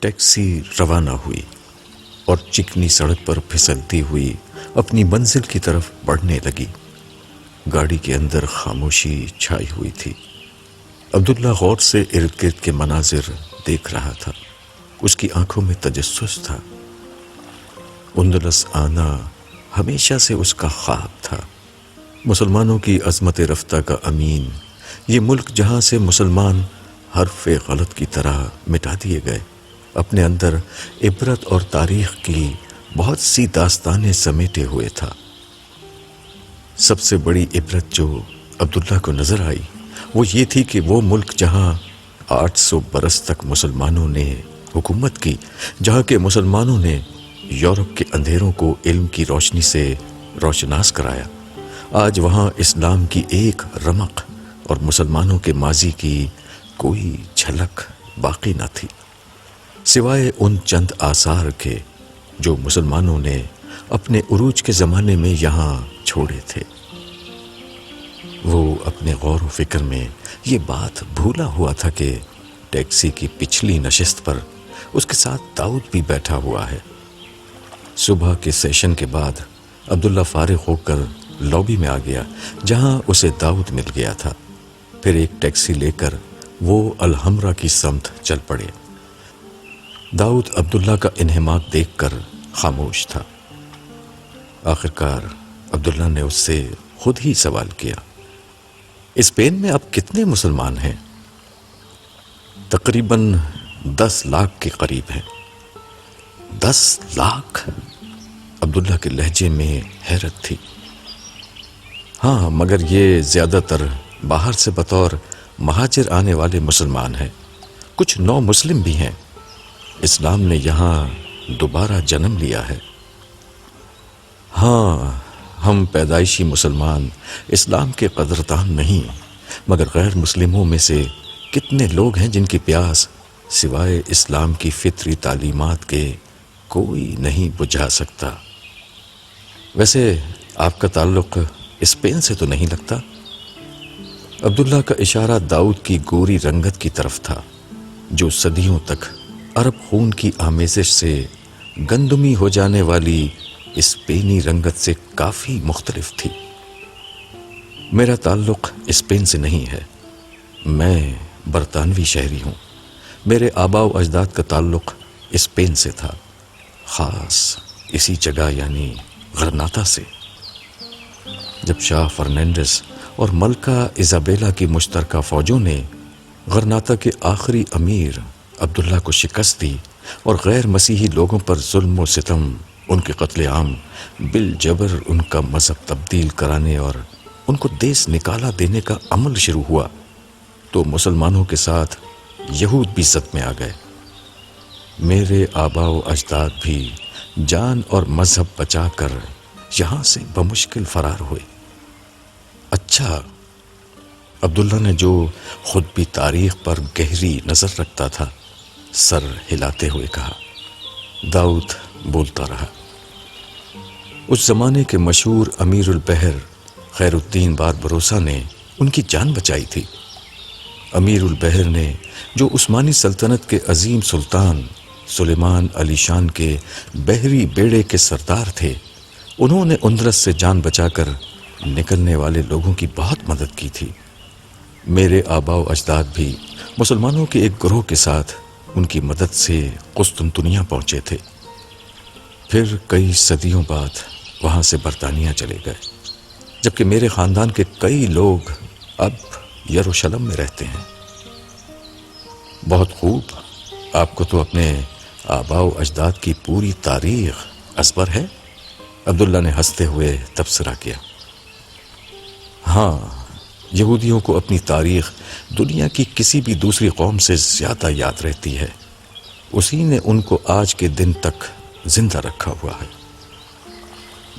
Taxi روانہ ہوئی اور چکنی سڑک پر پھسلتی ہوئی اپنی منزل کی طرف بڑھنے لگی۔ گاڑی کے اندر خاموشی چھائی ہوئی تھی۔ عبداللہ غور سے ارد گرد کے مناظر دیکھ رہا تھا۔ اس کی آنکھوں میں تجسس تھا۔ اندلس آنا ہمیشہ سے اس کا خواب تھا۔ مسلمانوں کی عظمت رفتہ کا امین، یہ ملک جہاں سے مسلمان حرف غلط کی طرح مٹا دیے گئے، اپنے اندر عبرت اور تاریخ کی بہت سی داستانیں سمیٹے ہوئے تھا۔ سب سے بڑی عبرت جو عبداللہ کو نظر آئی وہ یہ تھی کہ وہ ملک جہاں 800 برس تک مسلمانوں نے حکومت کی، جہاں کے مسلمانوں نے یورپ کے اندھیروں کو علم کی روشنی سے روشناس کرایا، آج وہاں اسلام کی ایک رمق اور مسلمانوں کے ماضی کی کوئی جھلک باقی نہ تھی، سوائے ان چند آثار کے جو مسلمانوں نے اپنے عروج کے زمانے میں یہاں چھوڑے تھے۔ وہ اپنے غور و فکر میں یہ بات بھولا ہوا تھا کہ ٹیکسی کی پچھلی نشست پر اس کے ساتھ داؤد بھی بیٹھا ہوا ہے۔ صبح کے سیشن کے بعد عبداللہ فارغ ہو کر لابی میں آ گیا جہاں اسے داؤد مل گیا تھا۔ پھر ایک ٹیکسی لے کر وہ الحمرا کی سمت چل پڑے۔ داؤد عبداللہ کا انہماک دیکھ کر خاموش تھا۔ آخرکار عبداللہ نے اس سے خود ہی سوال کیا، اسپین میں اب کتنے مسلمان ہیں؟ تقریباً 10 لاکھ کے قریب ہیں۔ 10 لاکھ؟ عبداللہ کے لہجے میں حیرت تھی۔ ہاں، مگر یہ زیادہ تر باہر سے بطور مہاجر آنے والے مسلمان ہیں، کچھ نو مسلم بھی ہیں۔ اسلام نے یہاں دوبارہ جنم لیا ہے۔ ہاں، ہم پیدائشی مسلمان اسلام کے قدردان نہیں، مگر غیر مسلموں میں سے کتنے لوگ ہیں جن کی پیاس سوائے اسلام کی فطری تعلیمات کے کوئی نہیں بجھا سکتا۔ ویسے آپ کا تعلق اسپین سے تو نہیں لگتا؟ عبداللہ کا اشارہ داؤد کی گوری رنگت کی طرف تھا، جو صدیوں تک عرب خون کی آمیزش سے گندمی ہو جانے والی اسپینی رنگت سے کافی مختلف تھی۔ میرا تعلق اسپین سے نہیں ہے، میں برطانوی شہری ہوں۔ میرے آباء و اجداد کا تعلق اسپین سے تھا، خاص اسی جگہ یعنی غرناطہ سے۔ جب شاہ فرنینڈس اور ملکہ ایزابیلا کی مشترکہ فوجوں نے غرناطہ کے آخری امیر عبداللہ کو شکست دی اور غیر مسیحی لوگوں پر ظلم و ستم، ان کے قتل عام، بالجبر ان کا مذہب تبدیل کرانے اور ان کو دیس نکالا دینے کا عمل شروع ہوا، تو مسلمانوں کے ساتھ یہود بھی زد میں آ گئے۔ میرے آباء و اجداد بھی جان اور مذہب بچا کر یہاں سے بمشکل فرار ہوئے۔ اچھا، عبداللہ نے جو خود بھی تاریخ پر گہری نظر رکھتا تھا سر ہلاتے ہوئے کہا۔ داؤد بولتا رہا۔ اس زمانے کے مشہور امیر البحر خیر الدین باربروسا نے ان کی جان بچائی تھی۔ امیر البحر نے جو عثمانی سلطنت کے عظیم سلطان سلیمان علی شان کے بحری بیڑے کے سردار تھے، انہوں نے اندلس سے جان بچا کر نکلنے والے لوگوں کی بہت مدد کی تھی۔ میرے آباء و اجداد بھی مسلمانوں کے ایک گروہ کے ساتھ ان کی مدد سے قسطنطنیہ پہنچے تھے، پھر کئی صدیوں بعد وہاں سے برطانیہ چلے گئے، جبکہ میرے خاندان کے کئی لوگ اب یروشلم میں رہتے ہیں۔ بہت خوب، آپ کو تو اپنے آباء و اجداد کی پوری تاریخ ازبر ہے؟ عبداللہ نے ہنستے ہوئے تبصرہ کیا۔ ہاں، یہودیوں کو اپنی تاریخ دنیا کی کسی بھی دوسری قوم سے زیادہ یاد رہتی ہے، اسی نے ان کو آج کے دن تک زندہ رکھا ہوا ہے۔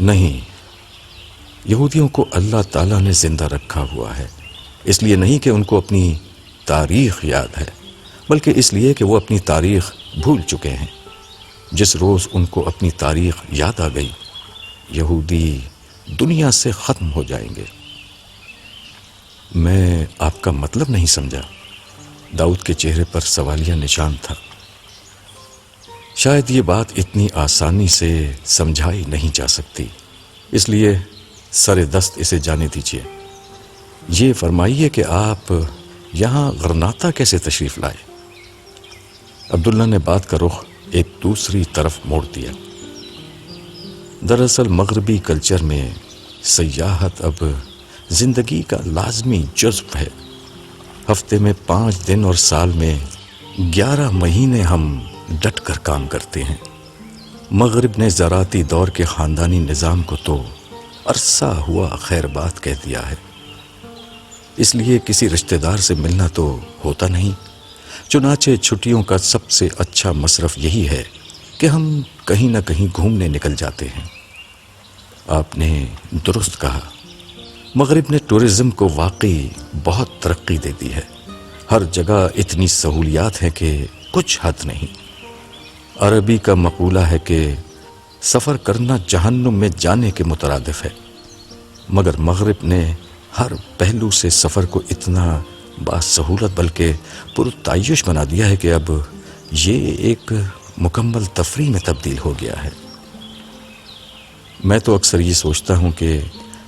نہیں، یہودیوں کو اللہ تعالیٰ نے زندہ رکھا ہوا ہے، اس لیے نہیں کہ ان کو اپنی تاریخ یاد ہے، بلکہ اس لیے کہ وہ اپنی تاریخ بھول چکے ہیں۔ جس روز ان کو اپنی تاریخ یاد آ گئی، یہودی دنیا سے ختم ہو جائیں گے۔ میں آپ کا مطلب نہیں سمجھا۔ داؤد کے چہرے پر سوالیہ نشان تھا۔ شاید یہ بات اتنی آسانی سے سمجھائی نہیں جا سکتی، اس لیے سر دست اسے جانے دیجیے۔ یہ فرمائیے کہ آپ یہاں غرناطہ کیسے تشریف لائے؟ عبداللہ نے بات کا رخ ایک دوسری طرف موڑ دیا۔ دراصل مغربی کلچر میں سیاحت اب زندگی کا لازمی جزو ہے۔ ہفتے میں 5 دن اور سال میں 11 مہینے ہم ڈٹ کر کام کرتے ہیں۔ مغرب نے زراعتی دور کے خاندانی نظام کو تو عرصہ ہوا خیر بات کہہ دیا ہے، اس لیے کسی رشتہ دار سے ملنا تو ہوتا نہیں۔ چنانچہ چھٹیوں کا سب سے اچھا مصرف یہی ہے کہ ہم کہیں نہ کہیں گھومنے نکل جاتے ہیں۔ آپ نے درست کہا، مغرب نے ٹورزم کو واقعی بہت ترقی دے دی ہے۔ ہر جگہ اتنی سہولیات ہیں کہ کچھ حد نہیں۔ عربی کا مقولہ ہے کہ سفر کرنا جہنم میں جانے کے مترادف ہے، مگر مغرب نے ہر پہلو سے سفر کو اتنا باسہولت بلکہ پرتعیش بنا دیا ہے کہ اب یہ ایک مکمل تفریح میں تبدیل ہو گیا ہے۔ میں تو اکثر یہ سوچتا ہوں کہ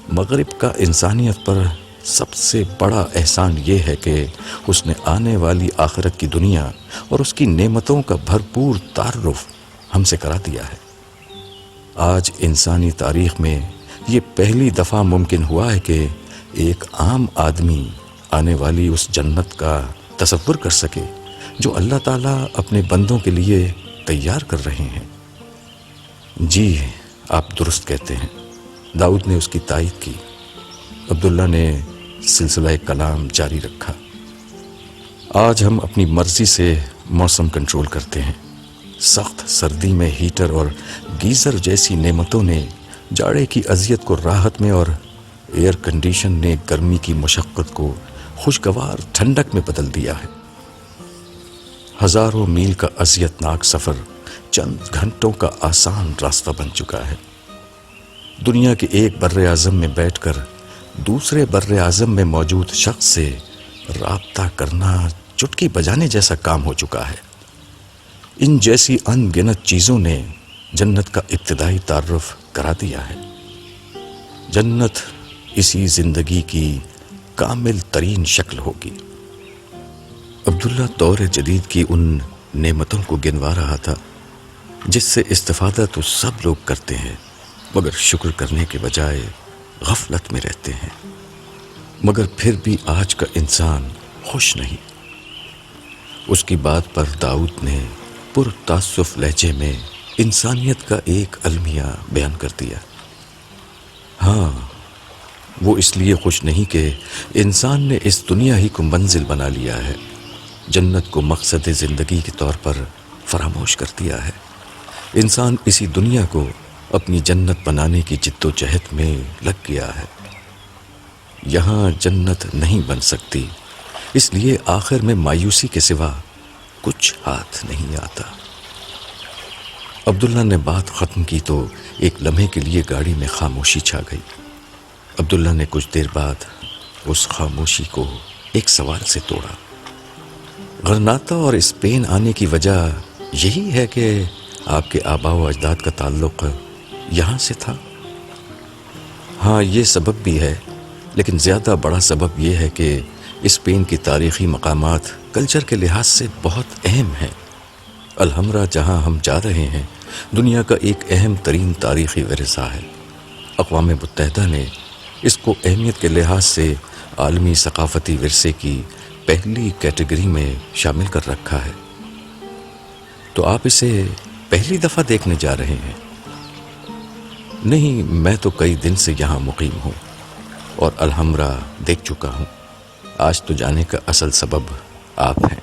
مغرب کا انسانیت پر سب سے بڑا احسان یہ ہے کہ اس نے آنے والی آخرت کی دنیا اور اس کی نعمتوں کا بھرپور تعارف ہم سے کرا دیا ہے۔ آج انسانی تاریخ میں یہ پہلی دفعہ ممکن ہوا ہے کہ ایک عام آدمی آنے والی اس جنت کا تصور کر سکے جو اللہ تعالیٰ اپنے بندوں کے لیے تیار کر رہے ہیں۔ جی آپ درست کہتے ہیں، داؤد نے اس کی تائید کی۔ عبداللہ نے سلسلہ کلام جاری رکھا۔ آج ہم اپنی مرضی سے موسم کنٹرول کرتے ہیں۔ سخت سردی میں ہیٹر اور گیزر جیسی نعمتوں نے جاڑے کی اذیت کو راحت میں اور ایئر کنڈیشن نے گرمی کی مشقت کو خوشگوار ٹھنڈک میں بدل دیا ہے۔ ہزاروں میل کا اذیت ناک سفر چند گھنٹوں کا آسان راستہ بن چکا ہے۔ دنیا کے ایک بر اعظم میں بیٹھ کر دوسرے بر اعظم میں موجود شخص سے رابطہ کرنا چٹکی بجانے جیسا کام ہو چکا ہے۔ ان جیسی ان گنت چیزوں نے جنت کا ابتدائی تعارف کرا دیا ہے۔ جنت اسی زندگی کی کامل ترین شکل ہوگی۔ عبداللہ دور جدید کی ان نعمتوں کو گنوا رہا تھا جس سے استفادہ تو سب لوگ کرتے ہیں، مگر شکر کرنے کے بجائے غفلت میں رہتے ہیں۔ مگر پھر بھی آج کا انسان خوش نہیں۔ اس کی بات پر داؤد نے پرتاسف لہجے میں انسانیت کا ایک المیہ بیان کر دیا۔ ہاں، وہ اس لیے خوش نہیں کہ انسان نے اس دنیا ہی کو منزل بنا لیا ہے، جنت کو مقصد زندگی کے طور پر فراموش کر دیا ہے۔ انسان اسی دنیا کو اپنی جنت بنانے کی جد و جہد میں لگ گیا ہے۔ یہاں جنت نہیں بن سکتی، اس لیے آخر میں مایوسی کے سوا کچھ ہاتھ نہیں آتا۔ عبداللہ نے بات ختم کی تو ایک لمحے کے لیے گاڑی میں خاموشی چھا گئی۔ عبداللہ نے کچھ دیر بعد اس خاموشی کو ایک سوال سے توڑا۔ غرناطہ اور اسپین آنے کی وجہ یہی ہے کہ آپ کے آباء و اجداد کا تعلق یہاں سے تھا؟ ہاں، یہ سبب بھی ہے، لیکن زیادہ بڑا سبب یہ ہے کہ اسپین کی تاریخی مقامات کلچر کے لحاظ سے بہت اہم ہیں۔ الحمرا جہاں ہم جا رہے ہیں دنیا کا ایک اہم ترین تاریخی ورثہ ہے۔ اقوام متحدہ نے اس کو اہمیت کے لحاظ سے عالمی ثقافتی ورثے کی پہلی کیٹیگری میں شامل کر رکھا ہے۔ تو آپ اسے پہلی دفعہ دیکھنے جا رہے ہیں؟ نہیں، میں تو کئی دن سے یہاں مقیم ہوں اور الحمرا دیکھ چکا ہوں۔ آج تو جانے کا اصل سبب آپ ہیں۔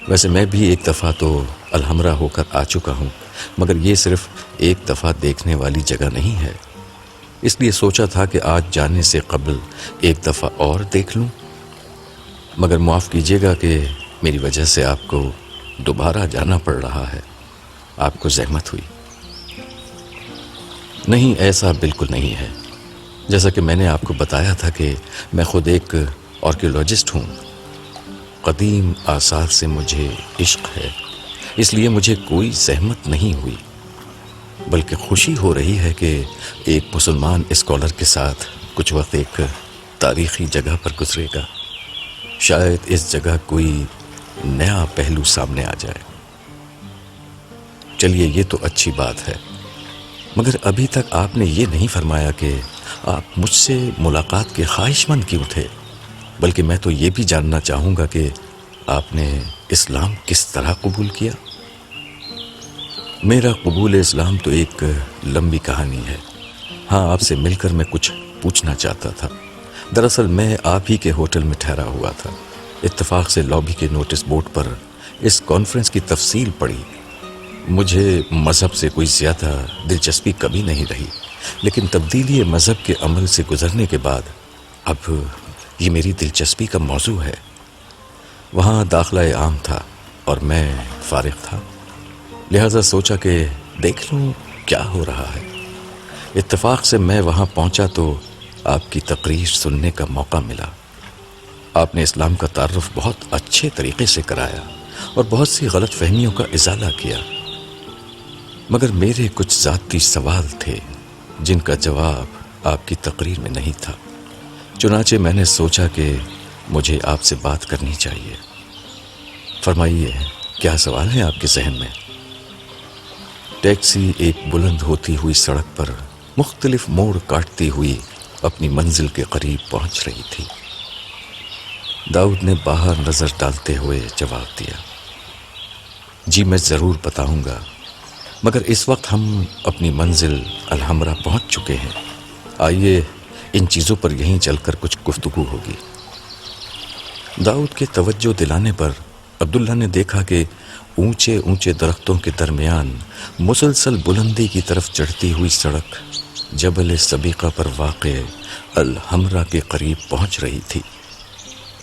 ویسے میں بھی ایک دفعہ تو الحمرا ہو کر آ چکا ہوں، مگر یہ صرف ایک دفعہ دیکھنے والی جگہ نہیں ہے، اس لیے سوچا تھا کہ آج جانے سے قبل ایک دفعہ اور دیکھ لوں۔ مگر معاف کیجیے گا کہ میری وجہ سے آپ کو دوبارہ جانا پڑ رہا ہے، آپ کو زحمت ہوئی۔ نہیں، ایسا بالکل نہیں ہے۔ جیسا کہ میں نے آپ کو بتایا تھا کہ میں خود ایک آرکیولوجسٹ ہوں۔ قدیم آثار سے مجھے عشق ہے، اس لیے مجھے کوئی زحمت نہیں ہوئی، بلکہ خوشی ہو رہی ہے کہ ایک مسلمان اسکالر کے ساتھ کچھ وقت ایک تاریخی جگہ پر گزرے گا۔ شاید اس جگہ کوئی نیا پہلو سامنے آ جائے۔ چلیے یہ تو اچھی بات ہے، مگر ابھی تک آپ نے یہ نہیں فرمایا کہ آپ مجھ سے ملاقات کے خواہش مند کیوں تھے، بلکہ میں تو یہ بھی جاننا چاہوں گا کہ آپ نے اسلام کس طرح قبول کیا۔ میرا قبول اسلام تو ایک لمبی کہانی ہے۔ ہاں، آپ سے مل کر میں کچھ پوچھنا چاہتا تھا۔ دراصل میں آپ ہی کے ہوٹل میں ٹھہرا ہوا تھا۔ اتفاق سے لابی کے نوٹس بورڈ پر اس کانفرنس کی تفصیل پڑھی۔ مجھے مذہب سے کوئی زیادہ دلچسپی کبھی نہیں رہی، لیکن تبدیلی مذہب کے عمل سے گزرنے کے بعد اب یہ میری دلچسپی کا موضوع ہے۔ وہاں داخلہ عام تھا اور میں فارغ تھا، لہذا سوچا کہ دیکھ لوں کیا ہو رہا ہے۔ اتفاق سے میں وہاں پہنچا تو آپ کی تقریر سننے کا موقع ملا۔ آپ نے اسلام کا تعارف بہت اچھے طریقے سے کرایا اور بہت سی غلط فہمیوں کا ازالہ کیا، مگر میرے کچھ ذاتی سوال تھے جن کا جواب آپ کی تقریر میں نہیں تھا۔ چنانچہ میں نے سوچا کہ مجھے آپ سے بات کرنی چاہیے۔ فرمائیے، کیا سوال ہے آپ کے ذہن میں؟ ٹیکسی ایک بلند ہوتی ہوئی سڑک پر مختلف موڑ کاٹتی ہوئی اپنی منزل کے قریب پہنچ رہی تھی۔ داؤد نے باہر نظر ڈالتے ہوئے جواب دیا، جی میں ضرور بتاؤں گا، مگر اس وقت ہم اپنی منزل الحمرا پہنچ چکے ہیں۔ آئیے ان چیزوں پر یہیں چل کر کچھ گفتگو ہوگی۔ داؤد کے توجہ دلانے پر عبداللہ نے دیکھا کہ اونچے اونچے درختوں کے درمیان مسلسل بلندی کی طرف چڑھتی ہوئی سڑک جبل سبیقہ پر واقع الحمرا کے قریب پہنچ رہی تھی۔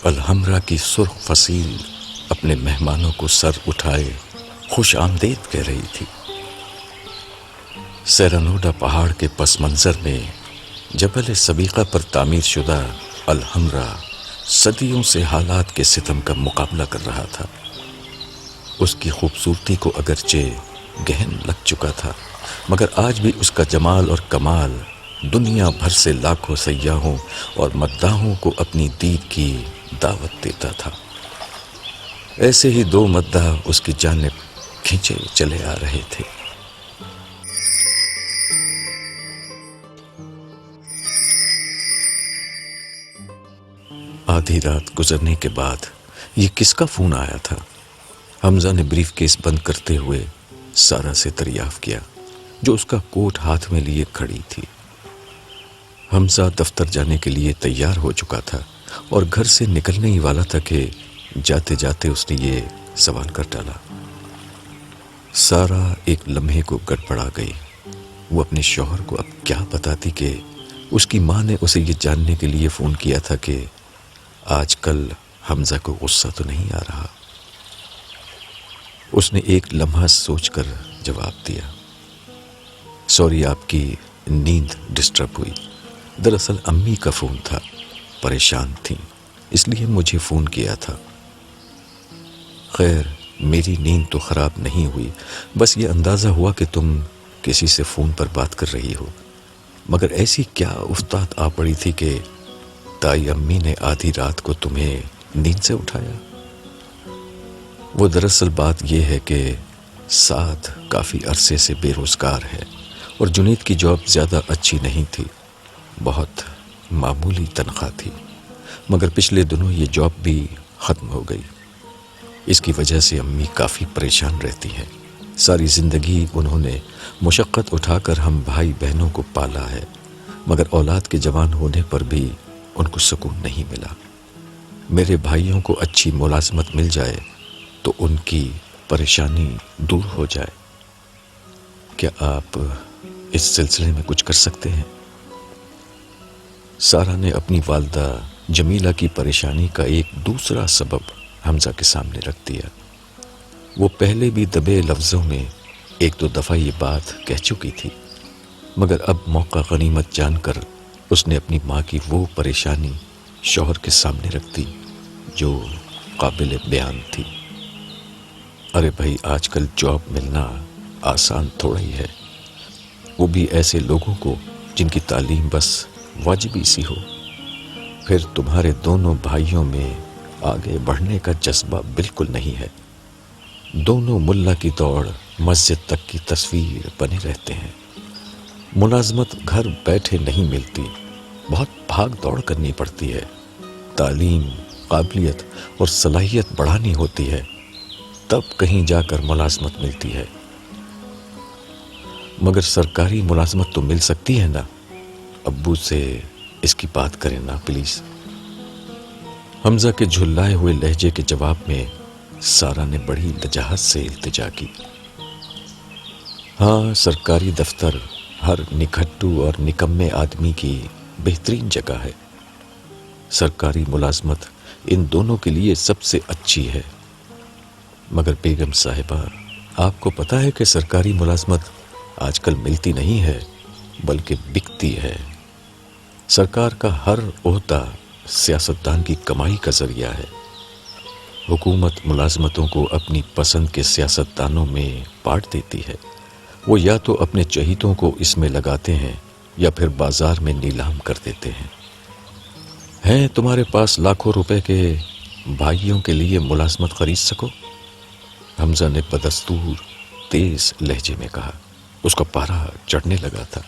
الحمرا کی سرخ فصیل اپنے مہمانوں کو سر اٹھائے خوش آمدید کہہ رہی تھی۔ سیرانوڈا پہاڑ کے پس منظر میں جبل سبیقہ پر تعمیر شدہ الحمرا صدیوں سے حالات کے ستم کا مقابلہ کر رہا تھا۔ اس کی خوبصورتی کو اگرچہ گہن لگ چکا تھا، مگر آج بھی اس کا جمال اور کمال دنیا بھر سے لاکھوں سیاحوں اور مداحوں کو اپنی دید کی دعوت دیتا تھا۔ ایسے ہی دو مداح اس کی جانب کھینچے چلے آ رہے تھے۔ آدھی رات گزرنے کے بعد یہ کس کا فون آیا تھا؟ حمزہ نے بریف کیس بند کرتے ہوئے سارا سے دریافت کیا، جو اس کا کوٹ ہاتھ میں لیے کھڑی تھی۔ حمزہ دفتر جانے کے لیے تیار ہو چکا تھا اور گھر سے نکلنے ہی والا تھا کہ جاتے جاتے اس نے یہ سوال کر ڈالا۔ سارا ایک لمحے کو گڑبڑا گئی۔ وہ اپنے شوہر کو اب کیا بتاتی کہ اس کی ماں نے اسے یہ جاننے کے لیے فون کیا تھا کہ آج کل حمزہ کو غصہ تو نہیں آ رہا۔ اس نے ایک لمحہ سوچ کر جواب دیا، سوری آپ کی نیند ڈسٹرب ہوئی۔ دراصل امی کا فون تھا، پریشان تھیں، اس لیے مجھے فون کیا تھا۔ خیر میری نیند تو خراب نہیں ہوئی، بس یہ اندازہ ہوا کہ تم کسی سے فون پر بات کر رہی ہو، مگر ایسی کیا افتاد آ پڑی تھی کہ تائی امی نے آدھی رات کو تمہیں نیند سے اٹھایا؟ وہ دراصل بات یہ ہے کہ سعد کافی عرصے سے بے روزگار ہے اور جنید کی جاب زیادہ اچھی نہیں تھی، بہت معمولی تنخواہ تھی، مگر پچھلے دنوں یہ جاب بھی ختم ہو گئی۔ اس کی وجہ سے امی کافی پریشان رہتی ہیں۔ ساری زندگی انہوں نے مشقت اٹھا کر ہم بھائی بہنوں کو پالا ہے، مگر اولاد کے جوان ہونے پر بھی ان کو سکون نہیں ملا۔ میرے بھائیوں کو اچھی ملازمت مل جائے تو ان کی پریشانی دور ہو جائے۔ کیا آپ اس سلسلے میں کچھ کر سکتے ہیں؟ سارا نے اپنی والدہ جمیلہ کی پریشانی کا ایک دوسرا سبب حمزہ کے سامنے رکھ دیا۔ وہ پہلے بھی دبے لفظوں میں ایک دو دفعہ یہ بات کہہ چکی تھی، مگر اب موقع غنیمت جان کر اس نے اپنی ماں کی وہ پریشانی شوہر کے سامنے رکھ دی جو قابل بیان تھی۔ ارے بھائی، آج کل جاب ملنا آسان تھوڑا ہی ہے، وہ بھی ایسے لوگوں کو جن کی تعلیم بس واجبی سی ہو۔ پھر تمہارے دونوں بھائیوں میں آگے بڑھنے کا جذبہ بالکل نہیں ہے، دونوں ملا کی دوڑ مسجد تک کی تصویر بنے رہتے ہیں۔ ملازمت گھر بیٹھے نہیں ملتی، بہت بھاگ دوڑ کرنی پڑتی ہے، تعلیم، قابلیت اور صلاحیت بڑھانی ہوتی ہے، تب کہیں جا کر ملازمت ملتی ہے۔ مگر سرکاری ملازمت تو مل سکتی ہے نا؟ ابو سے اس کی بات کریں نا پلیز۔ حمزہ کے جھلائے ہوئے لہجے کے جواب میں سارا نے بڑی لجاجت سے التجا کی۔ ہاں، سرکاری دفتر ہر نکھٹو اور نکمے آدمی کی بہترین جگہ ہے۔ سرکاری ملازمت ان دونوں کے لیے سب سے اچھی ہے۔ مگر بیگم صاحبہ، آپ کو پتہ ہے کہ سرکاری ملازمت آج کل ملتی نہیں ہے بلکہ بکتی ہے۔ سرکار کا ہر عہدہ سیاستدان کی کمائی کا ذریعہ ہے۔ حکومت ملازمتوں کو اپنی پسند کے سیاستدانوں میں بانٹ دیتی ہے، وہ یا تو اپنے چہیتوں کو اس میں لگاتے ہیں یا پھر بازار میں نیلام کر دیتے ہیں۔ ہیں تمہارے پاس لاکھوں روپے کے بھائیوں کے لیے ملازمت خرید سکو؟ حمزہ نے بدستور تیز لہجے میں کہا۔ اس کا پارا چڑھنے لگا تھا۔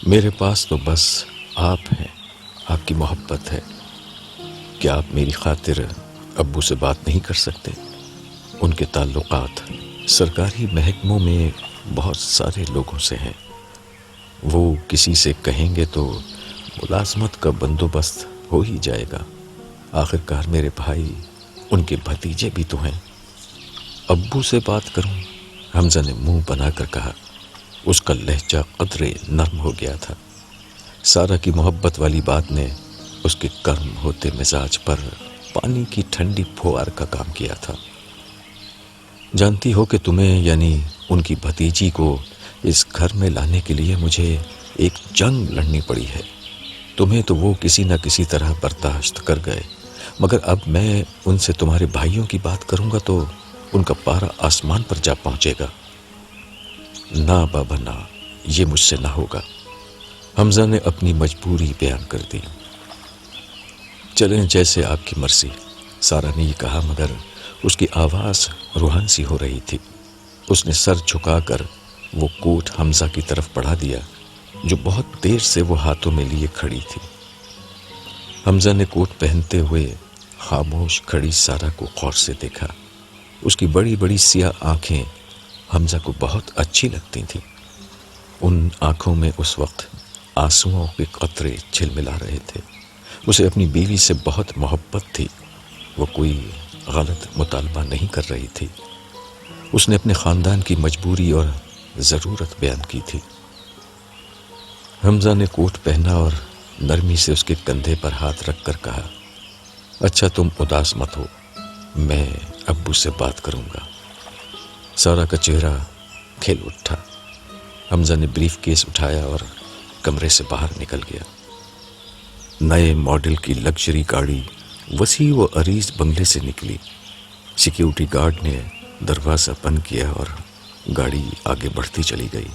میرے پاس تو بس آپ ہیں، آپ کی محبت ہے۔ کیا آپ میری خاطر ابو سے بات نہیں کر سکتے؟ ان کے تعلقات سرکاری محکموں میں بہت سارے لوگوں سے ہیں، وہ کسی سے کہیں گے تو ملازمت کا بندوبست ہو ہی جائے گا۔ آخرکار میرے بھائی ان کے بھتیجے بھی تو ہیں۔ ابو سے بات کروں؟ حمزہ نے منہ بنا کر کہا۔ اس کا لہجہ قدرے نرم ہو گیا تھا۔ سارا کی محبت والی بات نے اس کے گرم ہوتے مزاج پر پانی کی ٹھنڈی پھوار کا کام کیا تھا۔ جانتی ہو کہ تمہیں یعنی ان کی بھتیجی کو اس گھر میں لانے کے لیے مجھے ایک جنگ لڑنی پڑی ہے۔ تمہیں تو وہ کسی نہ کسی طرح برداشت کر گئے، مگر اب میں ان سے تمہارے بھائیوں کی بات کروں گا تو ان کا پارا آسمان پر جا پہنچے گا۔ نہ بابا نہ، یہ مجھ سے نہ ہوگا۔ حمزہ نے اپنی مجبوری بیان کر دی۔ چلیں جیسے آپ کی مرضی، سارا نے یہ کہا، مگر اس کی آواز روحان سی ہو رہی تھی۔ اس نے سر جھکا کر وہ کوٹ حمزہ کی طرف بڑھا دیا جو بہت دیر سے وہ ہاتھوں میں لیے کھڑی تھی۔ حمزہ نے کوٹ پہنتے ہوئے خاموش کھڑی سارا کو غور سے دیکھا۔ اس کی بڑی بڑی سیاہ آنکھیں حمزہ کو بہت اچھی لگتی تھیں۔ ان آنکھوں میں اس وقت آنسوؤں کے قطرے جھلملا رہے تھے۔ اسے اپنی بیوی سے بہت محبت تھی، وہ کوئی غلط مطالبہ نہیں کر رہی تھی۔ اس نے اپنے خاندان کی مجبوری اور ضرورت بیان کی تھی۔ حمزہ نے کوٹ پہنا اور نرمی سے اس کے کندھے پر ہاتھ رکھ کر کہا، اچھا تم اداس مت ہو، میں ابو سے بات کروں گا۔ سارا کا چہرہ کھل اٹھا۔ حمزہ نے بریف کیس اٹھایا اور کمرے سے باہر نکل گیا۔ نئے ماڈل کی لگژری گاڑی وسیع و عریض بنگلے سے نکلی۔ سیکیورٹی گارڈ نے دروازہ بند کیا اور گاڑی آگے بڑھتی چلی گئی۔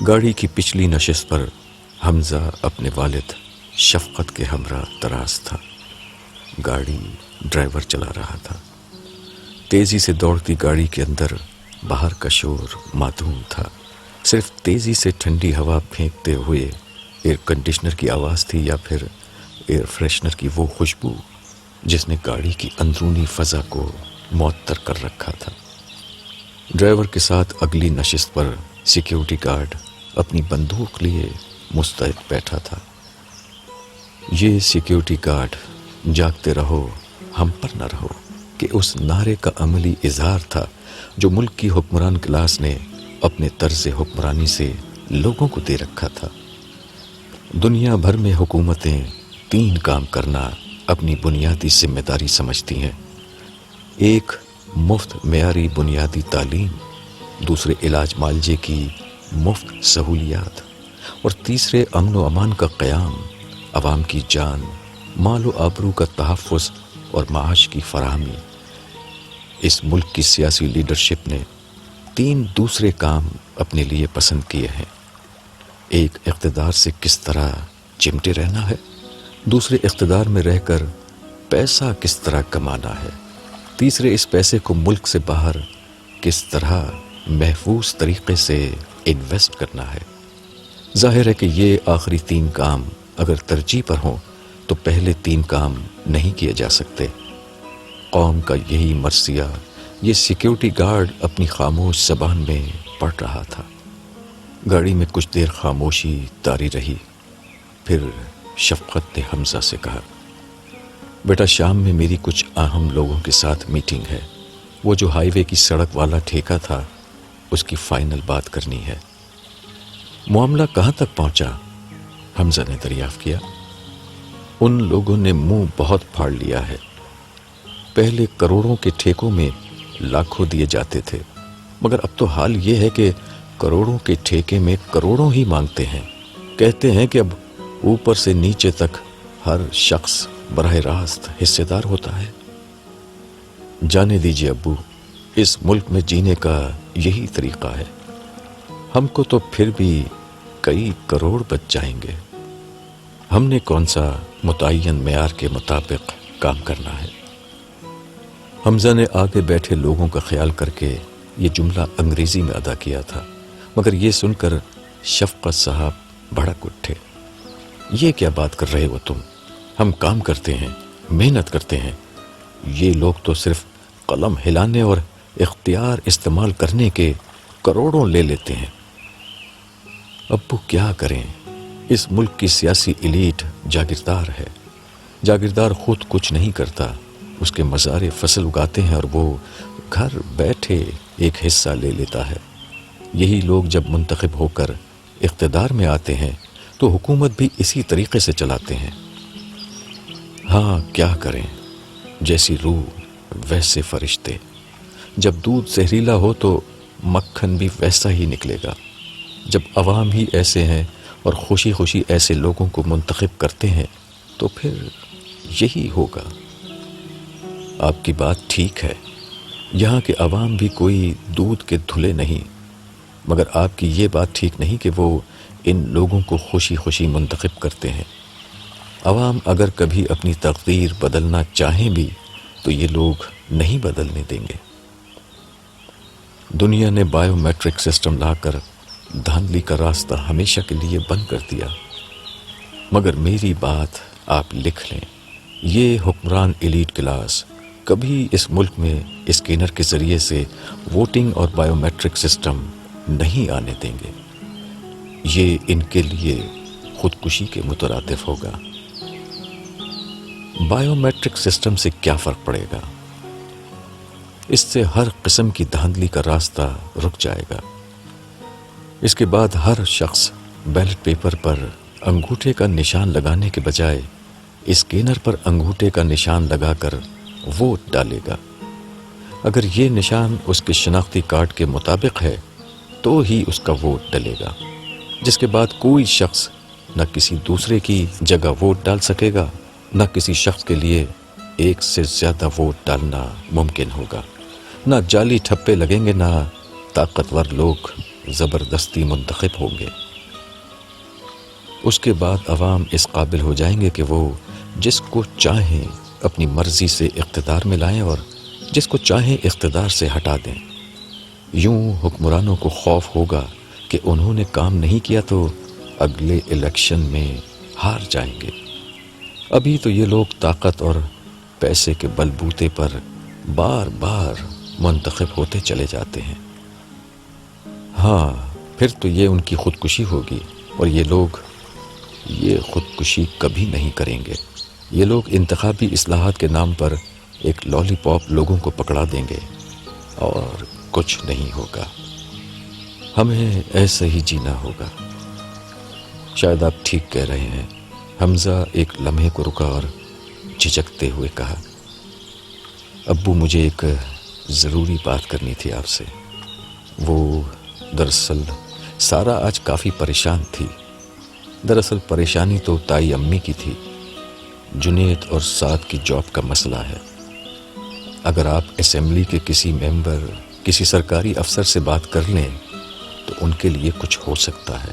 گاڑی کی پچھلی نشست پر حمزہ اپنے والد شفقت کے ہمراہ دراز تھا۔ گاڑی ڈرائیور چلا رہا تھا۔ تیزی سے دوڑتی گاڑی کے اندر باہر کا شور معدوم تھا، صرف تیزی سے ٹھنڈی ہوا پھینکتے ہوئے ایئر کنڈیشنر کی آواز تھی یا پھر ایئر فریشنر کی وہ خوشبو جس نے گاڑی کی اندرونی فضا کو معطر کر رکھا تھا۔ ڈرائیور کے ساتھ اگلی نشست پر سیکیورٹی گارڈ اپنی بندوق لیے مستعد بیٹھا تھا۔ یہ سیکیورٹی گارڈ جاگتے رہو ہم پر نہ رہو کہ اس نعرے کا عملی اظہار تھا جو ملک کی حکمران کلاس نے اپنے طرز حکمرانی سے لوگوں کو دے رکھا تھا۔ دنیا بھر میں حکومتیں تین کام کرنا اپنی بنیادی ذمہ داری سمجھتی ہیں: ایک، مفت معیاری بنیادی تعلیم، دوسرے علاج معالجے کی مفت سہولیات، اور تیسرے امن و امان کا قیام، عوام کی جان، مال و آبرو کا تحفظ اور معاش کی فراہمی۔ اس ملک کی سیاسی لیڈرشپ نے 3 دوسرے کام اپنے لیے پسند کیے ہیں۔ ایک، اقتدار سے کس طرح چمٹے رہنا ہے، دوسرے، اقتدار میں رہ کر پیسہ کس طرح کمانا ہے، تیسرے، اس پیسے کو ملک سے باہر کس طرح محفوظ طریقے سے انویسٹ کرنا ہے۔ ظاہر ہے کہ یہ آخری 3 کام اگر ترجیح پر ہوں تو پہلے 3 کام نہیں کیے جا سکتے۔ قوم کا یہی مرثیہ یہ سیکیورٹی گارڈ اپنی خاموش زبان میں پڑھ رہا تھا۔ گاڑی میں کچھ دیر خاموشی طاری رہی، پھر شفقت نے حمزہ سے کہا، بیٹا شام میں میری کچھ اہم لوگوں کے ساتھ میٹنگ ہے، وہ جو ہائی وے کی سڑک والا ٹھیکہ تھا اس کی فائنل بات کرنی ہے۔ معاملہ کہاں تک پہنچا؟ حمزہ نے دریافت کیا۔ ان لوگوں نے منہ بہت پھاڑ لیا ہے۔ پہلے کروڑوں کے ٹھیکوں میں لاکھوں دیے جاتے تھے، مگر اب تو حال یہ ہے کہ کروڑوں کے ٹھیکے میں کروڑوں ہی مانگتے ہیں۔ کہتے ہیں کہ اب اوپر سے نیچے تک ہر شخص براہ راست حصے دار ہوتا ہے۔ جانے دیجیے ابو، اس ملک میں جینے کا یہی طریقہ ہے۔ ہم کو تو پھر بھی کئی کروڑ بچ جائیں گے۔ ہم نے کون سا متعین معیار کے مطابق کام کرنا ہے؟ حمزہ نے آگے بیٹھے لوگوں کا خیال کر کے یہ جملہ انگریزی میں ادا کیا تھا، مگر یہ سن کر شفقت صاحب بھڑک اٹھے۔ یہ کیا بات کر رہے ہو تم؟ ہم کام کرتے ہیں، محنت کرتے ہیں، یہ لوگ تو صرف قلم ہلانے اور اختیار استعمال کرنے کے کروڑوں لے لیتے ہیں۔ ابو کیا کریں؟ اس ملک کی سیاسی ایلیٹ جاگیردار ہے۔ جاگیردار خود کچھ نہیں کرتا، اس کے مزارع فصل اگاتے ہیں اور وہ گھر بیٹھے ایک حصہ لے لیتا ہے۔ یہی لوگ جب منتخب ہو کر اقتدار میں آتے ہیں تو حکومت بھی اسی طریقے سے چلاتے ہیں۔ ہاں کیا کریں، جیسی روح ویسے فرشتے۔ جب دودھ زہریلا ہو تو مکھن بھی ویسا ہی نکلے گا۔ جب عوام ہی ایسے ہیں اور خوشی خوشی ایسے لوگوں کو منتخب کرتے ہیں تو پھر یہی ہوگا۔ آپ کی بات ٹھیک ہے، یہاں کے عوام بھی کوئی دودھ کے دھلے نہیں، مگر آپ کی یہ بات ٹھیک نہیں کہ وہ ان لوگوں کو خوشی خوشی منتخب کرتے ہیں۔ عوام اگر کبھی اپنی تقدیر بدلنا چاہیں بھی تو یہ لوگ نہیں بدلنے دیں گے۔ دنیا نے بائیو میٹرک سسٹم لا کر دھاندلی کا راستہ ہمیشہ کے لیے بند کر دیا، مگر میری بات آپ لکھ لیں، یہ حکمران ایلیٹ کلاس کبھی اس ملک میں اسکینر کے ذریعے سے ووٹنگ اور بائیو میٹرک سسٹم نہیں آنے دیں گے۔ یہ ان کے لیے خودکشی کے مترادف ہوگا۔ بائیو میٹرک سسٹم سے کیا فرق پڑے گا؟ اس سے ہر قسم کی دھاندلی کا راستہ رک جائے گا۔ اس کے بعد ہر شخص بیلٹ پیپر پر انگوٹھے کا نشان لگانے کے بجائے اسکینر پر انگوٹھے کا نشان لگا کر ووٹ ڈالے گا۔ اگر یہ نشان اس کے شناختی کارڈ کے مطابق ہے تو ہی اس کا ووٹ ڈلے گا، جس کے بعد کوئی شخص نہ کسی دوسرے کی جگہ ووٹ ڈال سکے گا، نہ کسی شخص کے لیے ایک سے زیادہ ووٹ ڈالنا ممکن ہوگا، نہ جعلی ٹھپے لگیں گے، نہ طاقتور لوگ زبردستی منتخب ہوں گے۔ اس کے بعد عوام اس قابل ہو جائیں گے کہ وہ جس کو چاہیں اپنی مرضی سے اقتدار میں لائیں اور جس کو چاہیں اقتدار سے ہٹا دیں۔ یوں حکمرانوں کو خوف ہوگا کہ انہوں نے کام نہیں کیا تو اگلے الیکشن میں ہار جائیں گے۔ ابھی تو یہ لوگ طاقت اور پیسے کے بل بوتے پر بار بار منتخب ہوتے چلے جاتے ہیں۔ ہاں پھر تو یہ ان کی خودکشی ہوگی، اور یہ لوگ یہ خودکشی کبھی نہیں کریں گے۔ یہ لوگ انتخابی اصلاحات کے نام پر ایک لالی پاپ لوگوں کو پکڑا دیں گے اور کچھ نہیں ہوگا۔ ہمیں ایسے ہی جینا ہوگا۔ شاید آپ ٹھیک کہہ رہے ہیں۔ حمزہ ایک لمحے کو رکا اور جھجکتے ہوئے کہا، ابو مجھے ایک ضروری بات کرنی تھی آپ سے۔ وہ دراصل سارا آج کافی پریشان تھی۔ دراصل پریشانی تو تائی امی کی تھی۔ جنید اور سعد کی جاب کا مسئلہ ہے۔ اگر آپ اسمبلی کے کسی ممبر، کسی سرکاری افسر سے بات کر لیں تو ان کے لیے کچھ ہو سکتا ہے۔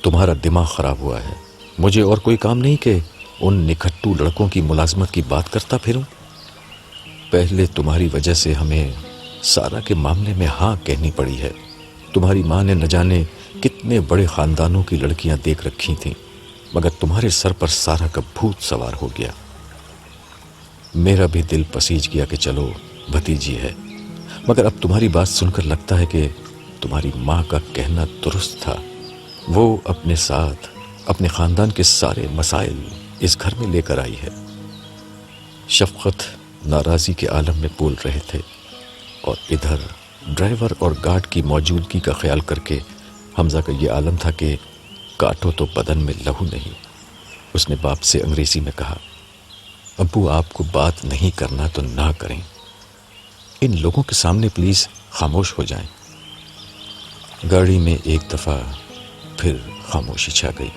تمہارا دماغ خراب ہوا ہے۔ مجھے اور کوئی کام نہیں کہ ان نکھٹو لڑکوں کی ملازمت کی بات کرتا پھروں۔ پہلے تمہاری وجہ سے ہمیں سارا کے معاملے میں ہاں کہنی پڑی ہے۔ تمہاری ماں نے نہ جانے کتنے بڑے خاندانوں کی لڑکیاں دیکھ رکھی تھیں، مگر تمہارے سر پر سارا کا بھوت سوار ہو گیا۔ میرا بھی دل پسیج گیا کہ چلو بھتیجی ہے، مگر اب تمہاری بات سن کر لگتا ہے کہ تمہاری ماں کا کہنا درست تھا۔ وہ اپنے ساتھ اپنے خاندان کے سارے مسائل اس گھر میں لے کر آئی ہے۔ شفقت ناراضی کے عالم میں بول رہے تھے، اور ادھر ڈرائیور اور گارڈ کی موجودگی کا خیال کر کے حمزہ کا یہ عالم تھا کہ کاٹو تو بدن میں لہو نہیں۔ اس نے باپ سے انگریزی میں کہا، ابو آپ کو بات نہیں کرنا تو نہ کریں، ان لوگوں کے سامنے پلیز خاموش ہو جائیں۔ گاڑی میں ایک دفعہ پھر خاموشی چھا گئی۔